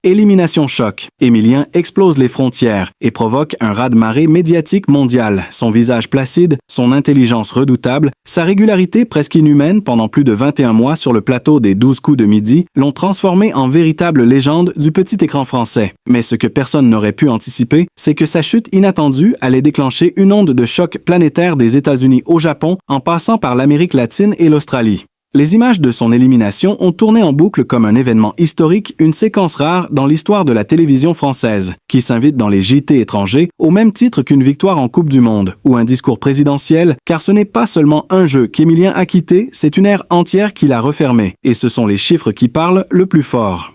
Élimination choc. Émilien explose les frontières et provoque un raz-de-marée médiatique mondial. Son visage placide, son intelligence redoutable, sa régularité presque inhumaine pendant plus de 21 mois sur le plateau des 12 coups de midi l'ont transformé en véritable légende du petit écran français. Mais ce que personne n'aurait pu anticiper, c'est que sa chute inattendue allait déclencher une onde de choc planétaire des États-Unis au Japon en passant par l'Amérique latine et l'Australie. Les images de son élimination ont tourné en boucle comme un événement historique, une séquence rare dans l'histoire de la télévision française, qui s'invite dans les JT étrangers au même titre qu'une victoire en Coupe du Monde ou un discours présidentiel, car ce n'est pas seulement un jeu qu'Émilien a quitté, c'est une ère entière qu'il a refermée, et ce sont les chiffres qui parlent le plus fort.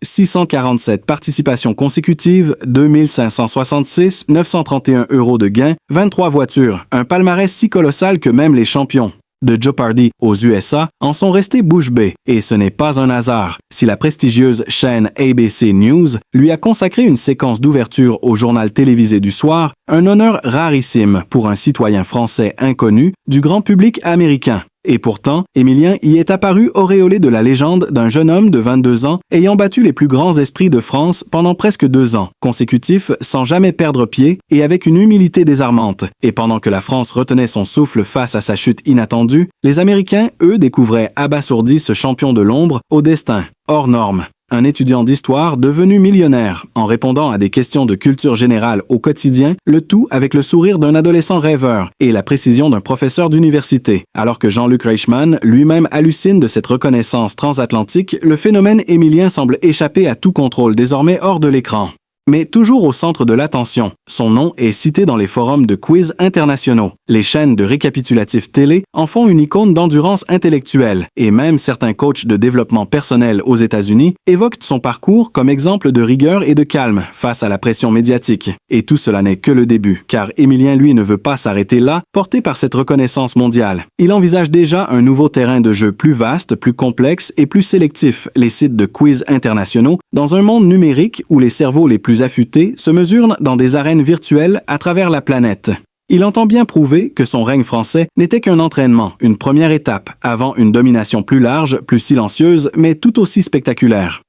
647 participations consécutives, 2566, 931 € de gains, 23 voitures, un palmarès si colossal que même les champions de Jeopardy aux USA en sont restés bouche bée. Et ce n'est pas un hasard si la prestigieuse chaîne ABC News lui a consacré une séquence d'ouverture au journal télévisé du soir, un honneur rarissime pour un citoyen français inconnu du grand public américain. Et pourtant, Émilien y est apparu auréolé de la légende d'un jeune homme de 22 ans ayant battu les plus grands esprits de France pendant presque 2 ans consécutifs sans jamais perdre pied et avec une humilité désarmante. Et pendant que la France retenait son souffle face à sa chute inattendue, les Américains, eux, découvraient abasourdis ce champion de l'ombre au destin hors norme. Un étudiant d'histoire devenu millionnaire en répondant à des questions de culture générale au quotidien, le tout avec le sourire d'un adolescent rêveur et la précision d'un professeur d'université. Alors que Jean-Luc Reichmann lui-même hallucine de cette reconnaissance transatlantique, le phénomène Émilien semble échapper à tout contrôle désormais hors de l'écran. Mais toujours au centre de l'attention, son nom est cité dans les forums de quiz internationaux. Les chaînes de récapitulatifs télé en font une icône d'endurance intellectuelle, et même certains coachs de développement personnel aux États-Unis évoquent son parcours comme exemple de rigueur et de calme face à la pression médiatique. Et tout cela n'est que le début, car Émilien, lui, ne veut pas s'arrêter là, porté par cette reconnaissance mondiale. Il envisage déjà un nouveau terrain de jeu plus vaste, plus complexe et plus sélectif, les sites de quiz internationaux, dans un monde numérique où les cerveaux les plus affûtés se mesurent dans des arènes virtuelles à travers la planète. Il entend bien prouver que son règne français n'était qu'un entraînement, une première étape, avant une domination plus large, plus silencieuse, mais tout aussi spectaculaire.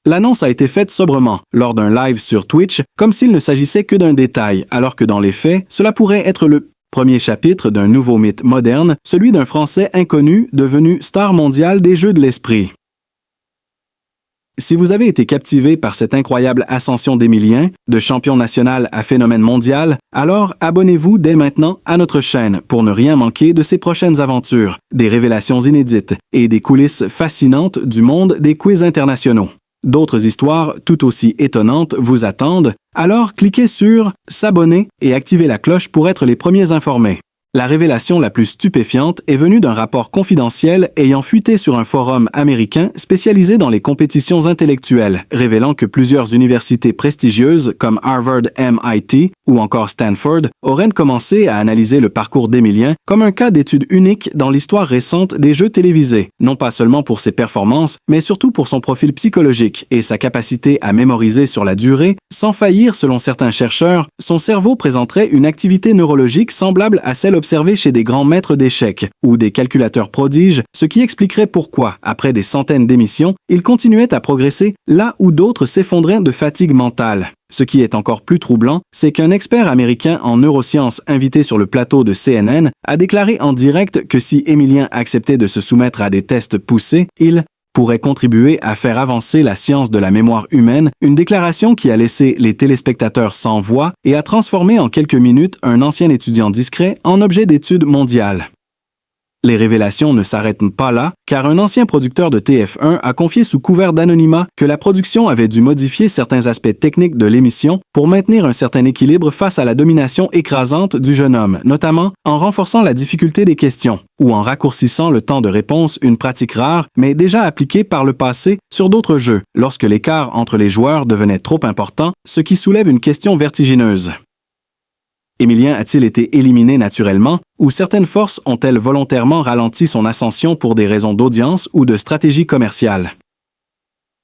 L'annonce a été faite sobrement, lors d'un live sur Twitch, comme s'il ne s'agissait que d'un détail, alors que dans les faits, cela pourrait être le premier chapitre d'un nouveau mythe moderne, celui d'un Français inconnu devenu star mondiale des jeux de l'esprit. Si vous avez été captivé par cette incroyable ascension d'Émilien, de champion national à phénomène mondial, alors abonnez-vous dès maintenant à notre chaîne pour ne rien manquer de ses prochaines aventures, des révélations inédites et des coulisses fascinantes du monde des quiz internationaux. D'autres histoires tout aussi étonnantes vous attendent, alors cliquez sur « S'abonner » et activez la cloche pour être les premiers informés. La révélation la plus stupéfiante est venue d'un rapport confidentiel ayant fuité sur un forum américain spécialisé dans les compétitions intellectuelles, révélant que plusieurs universités prestigieuses comme Harvard, MIT ou encore Stanford auraient commencé à analyser le parcours d'Émilien comme un cas d'étude unique dans l'histoire récente des jeux télévisés, non pas seulement pour ses performances, mais surtout pour son profil psychologique et sa capacité à mémoriser sur la durée. Sans faillir, selon certains chercheurs, son cerveau présenterait une activité neurologique semblable à celle observée chez des grands maîtres d'échecs ou des calculateurs prodiges, ce qui expliquerait pourquoi, après des centaines d'émissions, il continuait à progresser là où d'autres s'effondraient de fatigue mentale. Ce qui est encore plus troublant, c'est qu'un expert américain en neurosciences invité sur le plateau de CNN a déclaré en direct que si Émilien acceptait de se soumettre à des tests poussés, il pourrait contribuer à faire avancer la science de la mémoire humaine, une déclaration qui a laissé les téléspectateurs sans voix et a transformé en quelques minutes un ancien étudiant discret en objet d'étude mondiale. Les révélations ne s'arrêtent pas là, car un ancien producteur de TF1 a confié sous couvert d'anonymat que la production avait dû modifier certains aspects techniques de l'émission pour maintenir un certain équilibre face à la domination écrasante du jeune homme, notamment en renforçant la difficulté des questions ou en raccourcissant le temps de réponse, une pratique rare mais déjà appliquée par le passé sur d'autres jeux, lorsque l'écart entre les joueurs devenait trop important, ce qui soulève une question vertigineuse. Émilien a-t-il été éliminé naturellement ou certaines forces ont-elles volontairement ralenti son ascension pour des raisons d'audience ou de stratégie commerciale?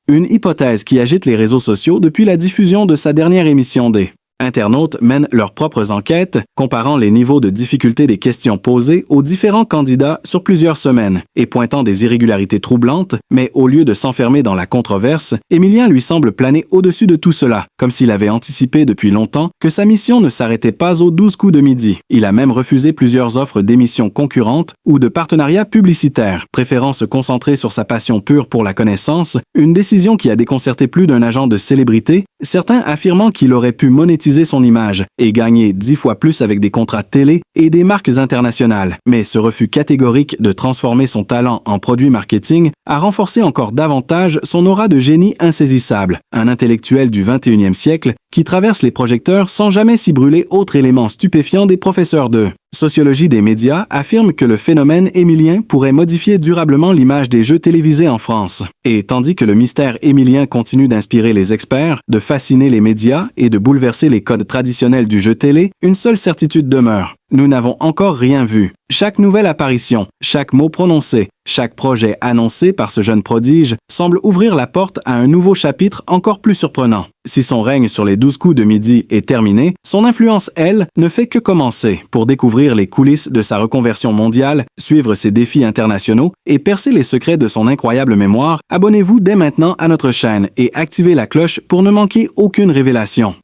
Une hypothèse qui agite les réseaux sociaux depuis la diffusion de sa dernière émission des Internautes mènent leurs propres enquêtes, comparant les niveaux de difficulté des questions posées aux différents candidats sur plusieurs semaines et pointant des irrégularités troublantes, mais au lieu de s'enfermer dans la controverse, Émilien lui semble planer au-dessus de tout cela, comme s'il avait anticipé depuis longtemps que sa mission ne s'arrêtait pas aux 12 coups de midi. Il a même refusé plusieurs offres d'émissions concurrentes ou de partenariats publicitaires, préférant se concentrer sur sa passion pure pour la connaissance, une décision qui a déconcerté plus d'un agent de célébrité, certains affirmant qu'il aurait pu monétiser son image et gagner 10 fois plus avec des contrats télé et des marques internationales. Mais ce refus catégorique de transformer son talent en produit marketing a renforcé encore davantage son aura de génie insaisissable, un intellectuel du 21e siècle qui traverse les projecteurs sans jamais s'y brûler autre élément stupéfiant des professeurs de sociologie des médias affirme que le phénomène émilien pourrait modifier durablement l'image des jeux télévisés en France. Et tandis que le mystère émilien continue d'inspirer les experts, de fasciner les médias et de bouleverser les codes traditionnels du jeu télé, une seule certitude demeure. Nous n'avons encore rien vu. Chaque nouvelle apparition, chaque mot prononcé, chaque projet annoncé par ce jeune prodige semble ouvrir la porte à un nouveau chapitre encore plus surprenant. Si son règne sur les 12 coups de midi est terminé, son influence, elle, ne fait que commencer. Pour découvrir les coulisses de sa reconversion mondiale, suivre ses défis internationaux et percer les secrets de son incroyable mémoire, abonnez-vous dès maintenant à notre chaîne et activez la cloche pour ne manquer aucune révélation.